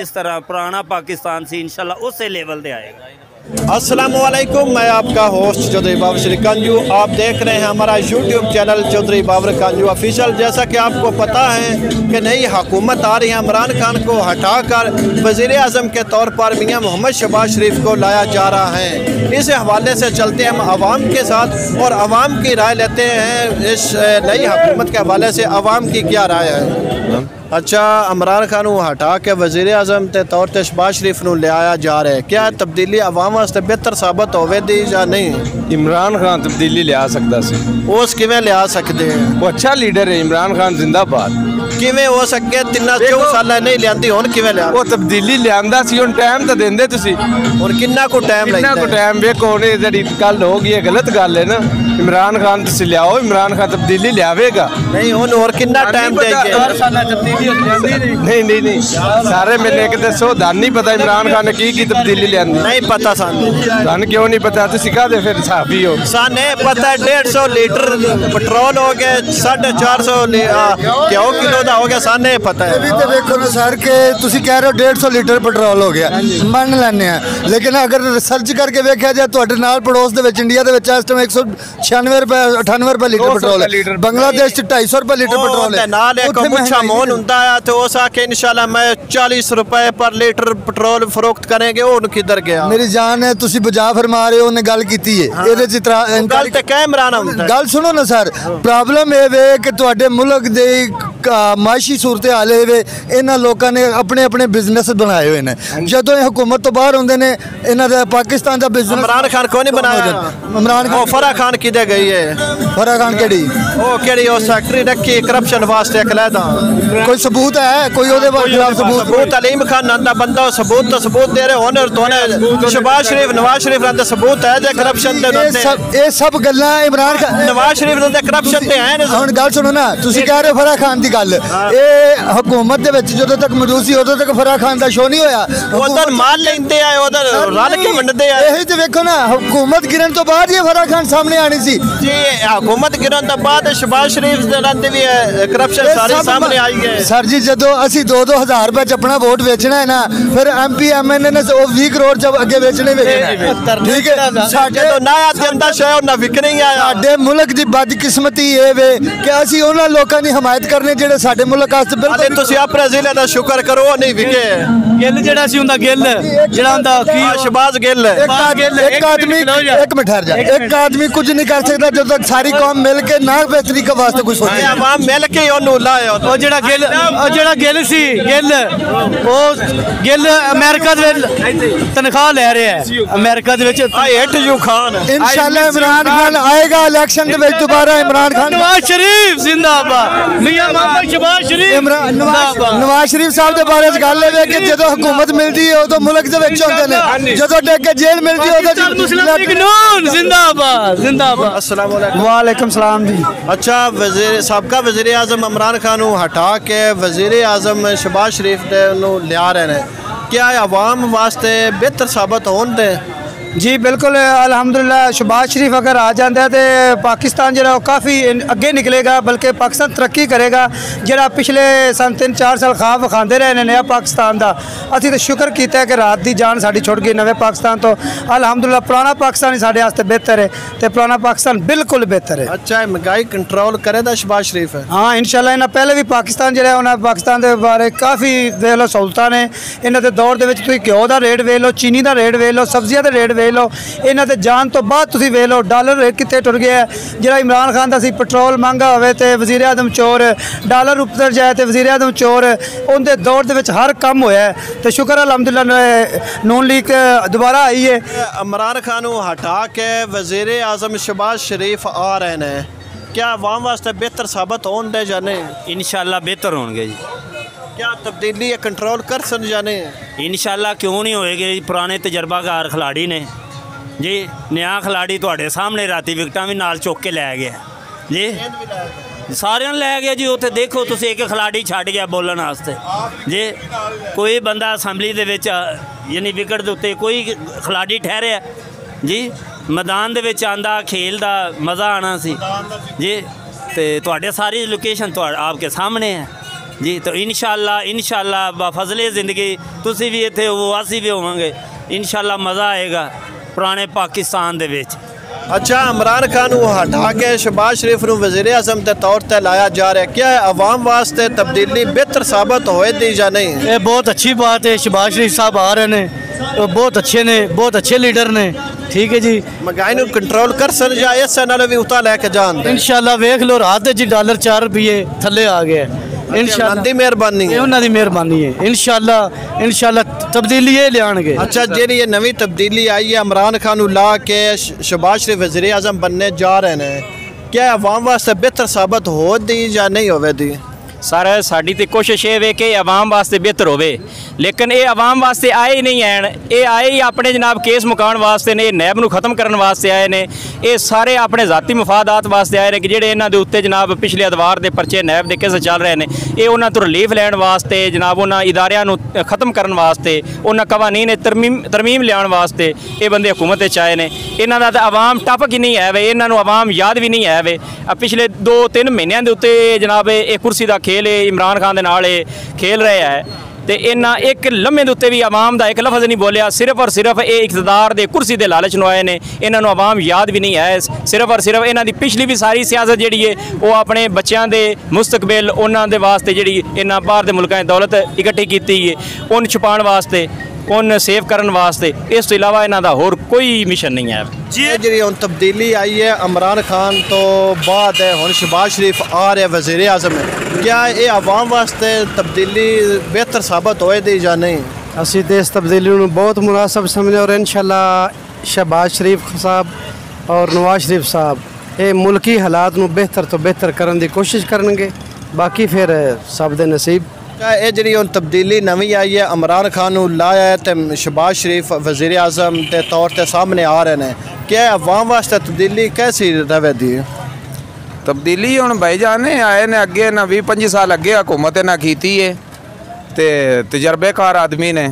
जिस तरह पुराना पाकिस्तान सी इंशाल्लाह उस लेवल पे आएगा। अस्सलामुअलैकुम, मैं आपका होस्ट चौधरी बाबर श्री कंजू। आप देख रहे हैं हमारा YouTube channel Chaudhary Babar कंजू official. जैसा कि आपको पता है कि नई हुकूमत आ रही है, इमरान खान को हटाकर वज़ीर आज़म के तौर पर मियां मोहम्मद शहबाज शरीफ को लाया जा रहा है। इस हवाले से चलते हम आवाम के साथ और आवाम की राय लेते हैं। इस नई हुकूमत के हवाले से आवाम की क्या राय है? अच्छा, इमरान खान को हटा के वज़ीर आज़म के तौर पर शहबाज शरीफ को लिया जा रहा है। क्या तब्दीली आवाम वास्ते बेहतर साबित होवेगी या नहीं? इमरान खान तब्दीली लिया सकता सी। उस किवें लिया सकते हैं? वो अच्छा लीडर है, इमरान खान जिंदाबाद। किवें हो सके 3 साल नहीं लियांदी, हुण किवें लिया? वो तब्दीली लियांदा सी, हुण टाइम तो देंदे तुसी। हुण कितना को टाइम लगदा? कितना को टाइम वेखो, हुण जेहड़ी गल हो गई है गलत गल है ना। इमरान खान तुसी लियाओ, इमरान खान तब्दीली लियावेगा नहीं। हुण और कितना टाइम देंगे? नहीं नहीं नहीं, सारे मिलने के दसो। दान नहीं पता इमरान खान ने की तब्दीली लियांदी? नहीं पता सानू। दान क्यों नहीं पता? तुसी कह दे फिर साहबी हो। साने पता 150 लीटर पेट्रोल हो गया, 450 घ्यो किलो दा हो गया, साने पता है। अभी तो देखो ना सर के तुसी कह रहे हो 150 लीटर पेट्रोल हो गया, मान लेने हैं। लेकिन अगर सर्च करके देखा जाए तो नाल पड़ोस दे विच इंडिया दे विच इस टाइम 196 रुपए 98 रुपए लीटर पेट्रोल है। बांग्लादेश 250 रुपए लीटर पेट्रोल है। नाल एक मुच्छा मोहन हुंदा है तो उस आके इंशाल्लाह मैं 40 रुपए पर लीटर पेट्रोल फरोख्त करेंगे। वो किधर गया? मेरी जान है, तुसी बजा फरमा रहे हो, उन्हें गल कीती है ਇਹਦੇ ਚ गल ते कह इमरान हुंदा। गल सुनो ना सर, प्रॉब्लम ये वे कि तुहाडे मुल्क दे माशी सूरत हाल वे, इन्हां लोकां ने अपने अपने बिजनेस बनाए हुए हैं। जदों हुकूमत तो बाहर होंदे ने, इन्हां दा पाकिस्तान दा बिजनेस इमरान खान को नहीं बनाया। इमरान खान फराह खान किधर गई है? फराह खान केड़ी? ओ केड़ी ओ सेक्रेटरी रखी करप्शन वास्ते अकलैदा? कोई सबूत है? कोई ओदे खिलाफ सबूत? अलीम खान नाम दा बंदा सबूत तो सबूत दे रहे होने तो शहबाज शरीफ नवाज शरीफ नाम दा सबूत है जे करप्शन दे ये सब गल्लां इमरान खान नवाज शरीफ नाम दा करप्शन ते है। हुण गल सुनो ना, तुसी कह रहे हो फराह खान दी गल, ये हुकूमत दे विच जदों तक मौजूद सी उदों तक फराह खान दा शो नहीं होया। उधर माल लेंदे आए, उधर रल के वंडदे आए। यही तो देखो ना, हुकूमत गिरन तो बाद ये फराह खान सामने आनी सी जी। हुकूमत गिरन तो बाद शहबाज शरीफ दे नाम ते भी करप्शन सारी सामने आई है। सर जी, जदों असी 2-2 हज़ार रुपए च अपना वोट बेचना है ना, फिर MP MNA ने 20 करोड़ च अगे बेचने ठीक है। साडे तो ना आंदा शय ना विकने ही आया। साडे मुल्क दी बदकिस्मती ये वे कि असी उन्हां लोकां दी हिमायत करने जेड़े साडे मुल्क वास्ते बिल्कुल। तुसी अपने जिले दा शुक्र करो नहीं विके। गिल जेड़ा सी हुंदा, गिल जेड़ा हुंदा की शहबाज गिल। एक आदमी एक मिनट ठहर जा, एक आदमी कुछ नहीं कर सकता जब तक सारी कौम मिल के ना बेहतरी के वास्ते कुछ सोचे। आवाम मिल के ओनू लाए। ओ जेड़ा गिल सी, गिल ओ गिल अमेरिका दे तनख्वाह ले रहा है। America they which hit you Khan. इंशाल्लाह इमरान खान आएगा इलेक्शन दे विच दोबारा। इमरान खान नवाज शरीफ जिंदाबाद, मियां मोहम्मद शहबाज शरीफ नवाज शरीफ साहब दे बारे च गल है कि जदों हुकूमत मिलदी है उदों मुल्क दे विच होंदे ने, जदों टेक के जेल मिलदी है उदों मुस्लिम लीग नून जिंदाबाद जिंदाबाद। अस्सलाम वालेकुम। वालेकुम सलाम जी। अच्छा, वज़ीर साबका वज़ीर आज़म इमरान खान को हटा के वज़ीर आज़म शहबाज शरीफ लिया रहे हैं। क्या आवाम वास्ते बेहतर साबित होंदे? जी बिल्कुल, अल्हम्दुलिल्लाह शहबाज शरीफ अगर आ जाता है तो पाकिस्तान जो काफ़ी अगे निकलेगा, बल्कि पाकिस्तान तरक्की करेगा। जो पिछले सन 3-4 साल ख्वाब विखाते रहे हैं नया पाकिस्तान का, असी तो शुक्र किया है कि रात की जान साड़ी छुट गई नवे पाकिस्तान तो। अल्हम्दुलिल्लाह पुराना पाकिस्तान ही साढ़े वास्ते बेहतर है, तो पुराना पाकिस्तान बिल्कुल बेहतर है। अच्छा, महंगाई कंट्रोल करेगा शहबाज शरीफ है? हाँ इंशाल्लाह। इन्हें पहले भी पाकिस्तान जो है उन्हें पाकिस्तान के बारे काफ़ी देख लो सहूलतां ने। इन्होंने दौर के घ्यो का रेट वेख लो, चीनी का रेट वेख लो, सब्जियों का रेट वेख लो। इन्हों के जान तो बाद तुसीं वेख लो डॉलर रेट कितने टुर गया है। जो इमरान खान का सी पेट्रोल महंगा होवे तो वज़ीर आज़म चोर, डॉलर उतर जाए तो वज़ीर आज़म चोर। उनके दौर के हर काम होया है तो शुक्र अल्हम्दुलिल्लाह नून लीग दोबारा आई है। इमरान खान को हटा के वज़ीर आज़म शहबाज शरीफ आ रहे हैं, क्या आवाम वास्ते बेहतर साबित होंगे या नहीं? इंशाल्लाह बेहतर होंगे जी। क्या तब्दीली कंट्रोल कर सन जाने? इंशाल्लाह क्यों नहीं होएगी। पुराने तजर्बाकार खिलाड़ी ने जी, नया खिलाड़ी थोड़े सामने राती विकटां भी नाल चुक के लै गया जी, सारे लै गया जी। उत्थे देखो तुम एक खिलाड़ी छड़ गया बोलने वास्ते जी। कोई बंदा असैम्बली दे विच यानी विकट दे उत्ते कोई खिलाड़ी ठहरिया जी, मैदान दे विच आंदा खेलदा मज़ा आना सी जी। तो तुहाडे सारी लोकेशन आपके सामने है ਜੀ ਤਾਂ ਇਨਸ਼ਾਅੱਲਾ ਬਫਜ਼ਲੇ ਜ਼ਿੰਦਗੀ ਤੁਸੀਂ ਵੀ ਇੱਥੇ ਹੋ, ਅਸੀਂ ਵੀ ਹੋਵਾਂਗੇ। ਇਨਸ਼ਾਅੱਲਾ ਮਜ਼ਾ ਆਏਗਾ ਪੁਰਾਣੇ ਪਾਕਿਸਤਾਨ ਦੇ ਵਿੱਚ। अच्छा, इमरान खान को हटा के शहबाज शरीफ को वज़ीर आज़म के तौर पर लाया जा रहा है, क्या अवाम वास्ते तब्दीली बेहतर साबित होएगी या नहीं? ये बहुत अच्छी बात है। शहबाज शरीफ साहब आ रहे हैं, तो बहुत अच्छे ने, बहुत अच्छे लीडर ने। ठीक है जी, महंगाई को कंट्रोल कर सन या इस नाल भी उता लैके जान? इंशाल्लाह वेख लो, रात जी डॉलर 4 रुपये थले आ गए। इंशाअल्लाह मेहरबानी है, उन्होंने मेहरबानी है। इंशाल्लाह तब्दीली ये लियाणगे। अच्छा, जी ये नवी तब्दीली आई है, इमरान खान को ला के शहबाज शरीफ वज़ीर आज़म बनने जा रहे हैं, क्या अवाम वास्ते बेहतर साबित हो दी या नहीं होवेगी? सर साड़ी तो कोशिश ये वे कि आवाम वास्ते बेहतर होवे, लेकिन ये आवाम वास्ते आए ही नहीं हैं। ये आए ही अपने जनाब केस मुकाउण वास्ते ने, नैब नूं खत्म करने वास्ते आए ने। ये सारे अपने ज़ाती मफादात वास्ते आए ने कि जिहड़े इन्हां दे उत्ते जनाब पिछले अदवार के परचे नैब के केस चल रहे हैं, ये उन्हां तो रिलीफ लैण वास्ते जनाब उन्हां इदारियां नूं खत्म करने वास्ते, उन्हां कवानीन तरमीम लियाउण वास्ते ये बंदे हुकूमत विच आए ने। इन्हां दा तां आवाम टप की नहीं है वे, इन्हां नूं आवाम याद भी नहीं है वे। पिछले 2-3 महीनों के उत्ते जनाब एक कुर्सी का खेल इमरान खान दे नाल खेल रहे हैं, तो इन्ना एक लम्हे के उत्ते भी आवाम का एक लफज नहीं बोलिया। सिर्फ और सिर्फ ये इकतदार के कुर्सी के लालच नू आए ने, इन्होंने आवाम याद भी नहीं है। सिर्फ और सिर्फ इन्हों की पिछली भी सारी सियासत जी है वो अपने बच्चों के मुस्तकबिल उन्होंने वास्ते जी इन्होंने बाहर के मुल्कों की दौलत इकट्ठी की है, उन छुपाने वास्ते, उन सेव करने वास्ते। इस तो इलावा इन्हों का होर कोई मिशन नहीं है जी। जी हुण तब्दीली आई है इमरान खान तो बाद हुण शहबाज शरीफ आ रहे वज़ीर आज़म है, क्या ये आवाम वास्ते तब्दीली बेहतर साबित होएगी या नहीं? असी तो इस तब्दीली को बहुत मुनासिब समझे और इंशाअल्लाह शहबाज शरीफ साहब और नवाज शरीफ साहब ये मुल्की हालात को बेहतर तो बेहतर करने की कोशिश करेंगे, बाकी फिर सब दे नसीब। क्या ये जी हुण तब्दीली नवी आई है, इमरान खान को लाया है तो शहबाज शरीफ वज़ीर आज़म के तौर पर सामने आ रहे हैं, क्या अवाम वास्ते तब्दीली कैसी रवेगी? तब्दीली हुण भाईजान ने आए ने अगे ना 20-25 साल अगे हुकूमत ना कीती है, ते तजर्बेकार आदमी ने,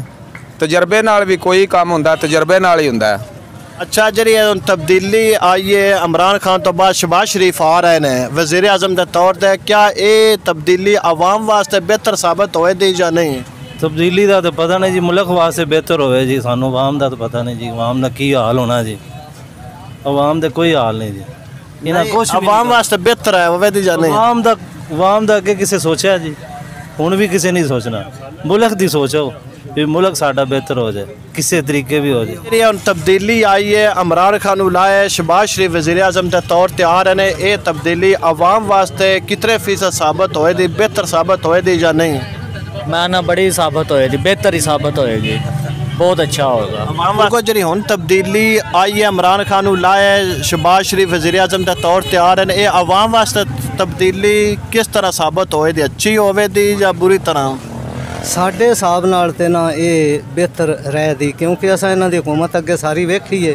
तजर्बे नाल भी कोई काम हुंदा तजर्बे नाल ही हुंदा है। अच्छा, जी तब्दीली आई है इमरान खान तो बाद शहबाज शरीफ आ रहे हैं वज़ीर आज़म के तौर पर, क्या ये तब्दीली आवाम वास्ते बेहतर साबित होएगी या नहीं? तब्दीली का तो पता नहीं जी, मुल्क वास्ते बेहतर होवे जी, सानू आवाम का तो पता नहीं जी, आवाम का की हाल होना जी, आवाम का कोई हाल नहीं जी। आवाम वास्ते बेहतर है होवे या नहीं? आवाम का अगे किसी सोचा जी, हुण भी किसी नहीं सोचना, मुल्क की सोचो भी मुल्क साडा बेहतर हो जाए, किसी तरीके भी हो जाए। ये तब्दीली आई है, इमरान खान को लाया, शहबाज शरीफ वज़ीर आज़म के तौर पर आ रहे हैं, ये तब्दीली आवाम वास्ते कितने फीसद साबित होएगी, बेहतर साबित होएगी या नहीं? मैं ना बड़ी साबित होएगी, बेहतर ही साबित होएगी, बहुत अच्छा होगा आवाम को। जी हुण तब्दीली आई है, इमरान खान को लाया, शहबाज शरीफ वज़ीर आज़म के तौर पर आ रहे हैं, ये आवाम वास्ते तब्दीली किस तरह साबित होएगी, अच्छी होएगी या बुरी तरह? साढ़े हिसाब नाल ते ना ये बेहतर रहती, क्योंकि असां इन्हां दी हुकूमत अगे सारी वेखी है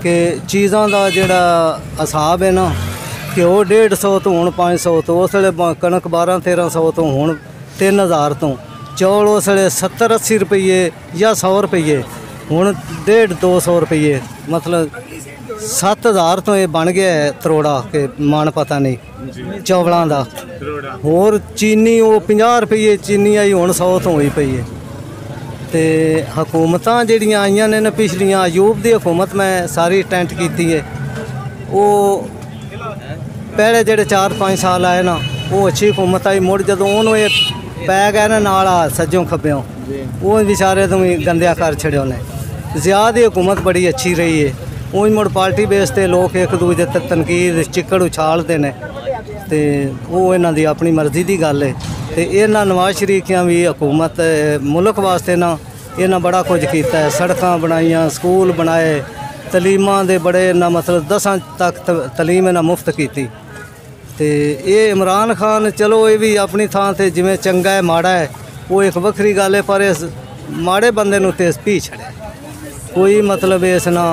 कि चीज़ां दा जिहड़ा हिसाब है ना कि वो 150 तो हुण 500 तो उस वेले कणक 1200-1300 तो हुण 3000 तो चौल उस वेले 70-80 रुपये या 100 रुपये, हुण 150-200 रुपये, मतलब 7000 तो ये बन गया है तरोड़ा के मन पता नहीं चौलों का। होर चीनी वो 50 रुपये चीनी आई हुण 100 तो होई पई है। तो हुकूमतां जिहड़ियां आईयां ने पिछलियां, अयूब दी हुकूमत मैं सारी अटेंड की है, वो पहले जिहड़े 4-5 साल आए ना वो अच्छी हुकूमत आई, मुड़ जदों उहनूं ये पै गए ना नाल सज्जों खब्बों, वो बेचारे तो भी गंदिया कर छड़िया ने। ज़िया दी हुकूमत बड़ी अच्छी रही है, उं मुड़ पार्टी बेस ते लोग एक दूजे ते तनकीद चिक्कड़ उछालते हैं, तो वो इन्हां दी अपनी मर्जी की गल है। तो इन्हां नवाज शरीफियां भी हुकूमत मुल्क वास्ते ना इन्हां बड़ा कुछ किया है, सड़कां बनाईयां, स्कूल बनाए, तलीमां दे बड़े ना मतलब 10 तक तलीम इन्हां मुफ्त की। तो ये इमरान खान चलो ये भी अपनी थां ते जिवें चंगा है माड़ा है वो एक वक्री गल है, पर इस माड़े बंदे नूं ते पी छड़िया, कोई मतलब इस ना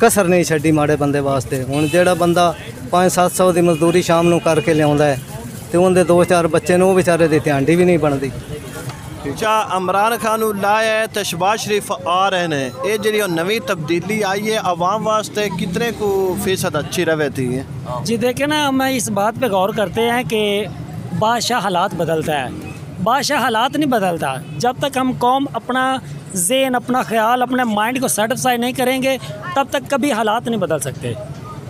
कसर नहीं छड्डी माड़े बंदे वास्ते। हुण जिहड़ा बंदा 500-700 की मजदूरी शाम नूं करके लियाउंदा है तो उनके 2-4 बच्चे ने वो बेचारे दी ध्यान भी नहीं बनती। अच्छा, इमरान खान को लाया है तो शहबाज शरीफ आ रहे हैं, ये जी नवी तब्दीली आई है आवाम वास्ते कितने को फीसद अच्छी रवे थी? जी देखिए ना, हम इस बात पे गौर करते हैं कि बादशाह हालात बदलता है, बादशाह हालात नहीं बदलता। जब तक हम कौम अपना ज़हन, अपना ख्याल, अपने माइंड को सेटिस्फाई नहीं करेंगे तब तक कभी हालात नहीं बदल सकते,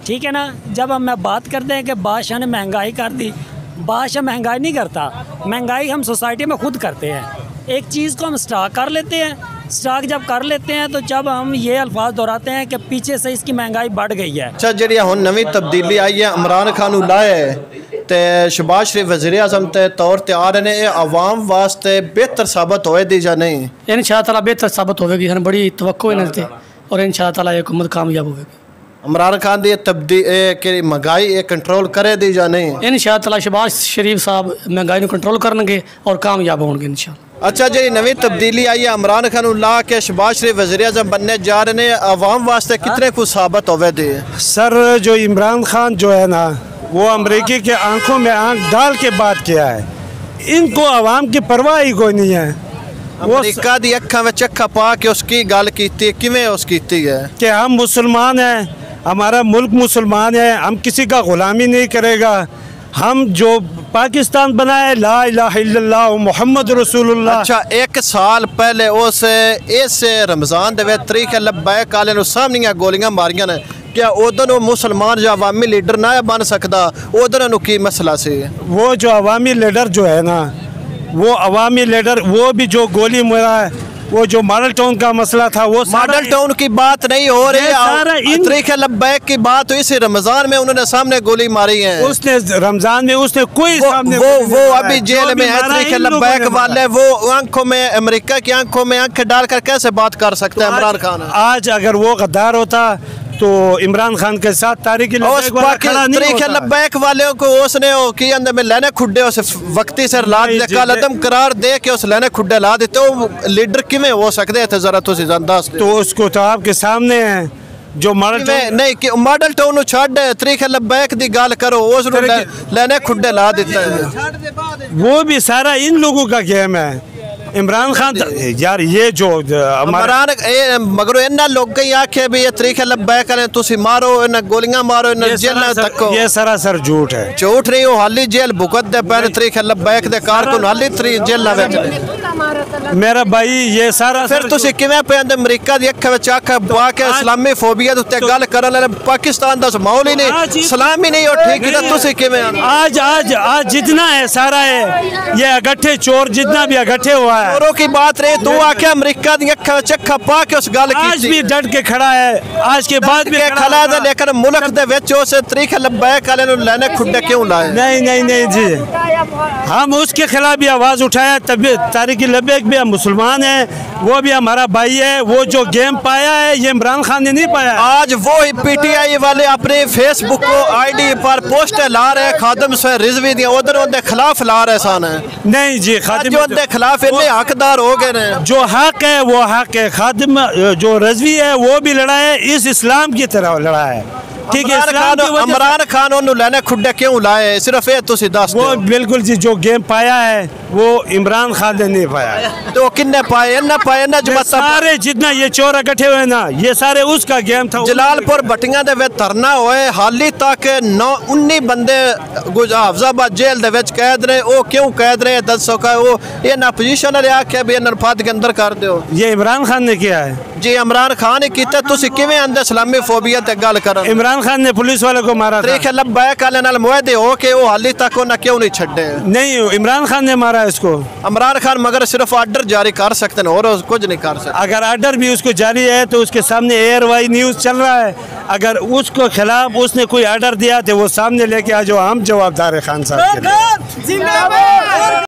ठीक है ना। जब हम बात करते हैं कि बादशाह ने महंगाई कर दी, बादशाह महंगाई नहीं करता, महंगाई हम सोसाइटी में खुद करते हैं। एक चीज़ को हम स्टॉक कर लेते हैं, स्टॉक जब कर लेते हैं तो जब हम ये अल्फाज दोहराते हैं कि पीछे से इसकी महंगाई बढ़ गई है। अच्छा, जी हुण नवी तब्दीली आई है, इमरान खान लाए ते शहबाज शरीफ वज़ीर आज़म के तौर ते आ रहे हैं, आवाम वास्ते बेहतर साबित होएगी या नहीं? इंशाअल्लाह बेहतर साबित होगी, हमें बड़ी तवक्को है इनसे और इंशाअल्लाह ये हुकूमत कामयाब होगी। इमरान खान दी तब्दीली महंगाई कंट्रोल करे दी या नहीं? इंशाअल्लाह शहबाज शरीफ साहब महंगाई को कंट्रोल करनगे और कामयाब होंगे इंशाअल्लाह। अच्छा जी, नवी तब्दीली आई है, इमरान खान ला के शहबाज शरीफ वज़ीर आज़म बनने जा रहे हैं, आवाम वास्ते कितने कुछ साबित होगी? सर, जो इमरान खान जो है ना, वो अमरीकी के आंखों में आंख डाल के बात किया है, इनको आवाम की परवाह ही कोई नहीं है। अमरीका दी अखा में अखा पा के उसकी गल की किवें उस कीती है कि हम मुसलमान हैं, हमारा मुल्क मुसलमान है, हम किसी का गुलामी नहीं करेगा, हम जो पाकिस्तान बनाए ला इलाहा इल्लल्लाह मुहम्मद रसूलुल्लाह। अच्छा, एक साल पहले उस इस रमज़ान दे विच तरीके लब्बैक आले नु सामने गोलियां मारियां ने, क्या उधर मुसलमान या अवामी लीडर ना बन सकता? उधर नु की मसला से? वो जो अवामी लीडर जो है ना, वो अवामी लीडर वो भी जो गोली मारा है, वो जो मॉडल टाउन का मसला था, वो मॉडल टाउन की बात नहीं हो रही है, तरीके लब्बैक की बात। इस रमजान में उन्होंने सामने गोली मारी है, उसने रमजान में उसने कोई सामने वो अभी जेल में है। तरीके लब्बैक वाले वो आंखों में, अमेरिका की आंखों में आंखें डालकर कैसे बात कर सकते हैं इमरान खान? आज अगर वो गद्दार होता तो इमरान खान के साथ तरीके लब्बैक वालों को उसने की अंदर में लेने खुड्डे उस वक्ती से कलदम करार दे के उस लेने खुड्डे ला देते, वो लीडर किमें हो सकते थे? जरा तुसी दस। तो उसको तो आपके सामने है जो मॉडल नहीं कि मॉडल टाउन छड़ तरीके लब्बैक दी गल करो, उस लेने खुड्डे ला देता है। वो भी सारा इन लोगों का गेम है। इमरान खान यार ये जो इमरान मगर इन्ना लोग ही आखे भी ये तरीके लब्बैक करें, तुसी मारो इन्हें गोलियां मारो इन्हें जेल तको, ये सरासर झूठ है। झूठ नहीं, वो हाली जेल भुगत दे पैन तरीके लब्बैक दे कारकुन हाली जेल मेरा भाई ये सारा फिर तुसी किवें पे अमेरिका दी अख विच अख पा के इस्लामी फोबिया दे उत्ते गल करन वाले पाकिस्तान दा माहौल ही नहीं, इस्लाम ही नहीं हो ठीक है, तुसी किवें? आज जितना है सारा है ये अगट्ठे चोर जितना भी अगट्ठे हुआ है, चोरों की बात रही। तू आके अमेरिका दी अख विच अख पा के उस गल की आज भी डट के खड़ा है, आज के बाद भी खड़ा है, लेकिन मुल्क दे विच उस तरीके लब्बैक वाले नु लेने खुड्डे क्यों लाए? नहीं जी, हम उसके खिलाफ भी आवाज उठाया, तभी तारिक लब्बैक भी हम मुसलमान है, वो भी हमारा भाई है। वो जो गेम पाया है ये इमरान खान ने नहीं पाया। आज वो ही पीटीआई वाले अपने फेसबुक को आईडी पर पोस्टर ला रहे हैं, खादिम से रिजवी दी उधर उनके खिलाफ ला रहे सन। नहीं जी, खादिम उनके खिलाफ इतने हकदार हो गए हैं। जो हक है वो हक है, खादिम जो रिजवी है वो भी लड़ा है, इस इस्लाम की तरह लड़ा है, ठीक है। इमरान खान उन्होंने लेने खुड्डे क्यों लाए? सिर्फ ये तुसी दस। वो बिल्कुल जी जो गेम पाया है वो इमरान खान ने नहीं पाया। तो किन्ने पाए? ना पाए ना जो सारे जितना ये चोर इकट्ठे हुए ना, ये सारे उसका गेम था। जलालपुर भट्टियां दे विच धरना होए, हाली तक 19 बंदे हाफजाबाद जेल दे विच कैद ने। वो क्यों कैद रहे दसो का? वो ये ना पोजीशन वाले आखे भी इन्हां फद के अंदर कर दो। ये इमरान खान ने किया है जी, इमरान खान ही कीता। तुसी किवें अंदर इस्लामी फोबिया ते गल करन? इमरान खान ने पुलिस वाले को मारा था। तरीके लब्बैक वाले नाल मुआहदे हो के वो हाली तक उन्हें क्यों नहीं छड्डे? नहीं, इमरान खान ने मारा इसको। इमरान खान मगर सिर्फ आर्डर जारी कर सकते हैं और कुछ नहीं कर सकते। अगर आर्डर भी उसको जारी है तो उसके सामने एयरवाई न्यूज़ चल रहा है, अगर उसको खिलाफ उसने कोई आर्डर दिया तो वो सामने लेके आ जाओ, हम जवाबदार है खान साहब के लिए।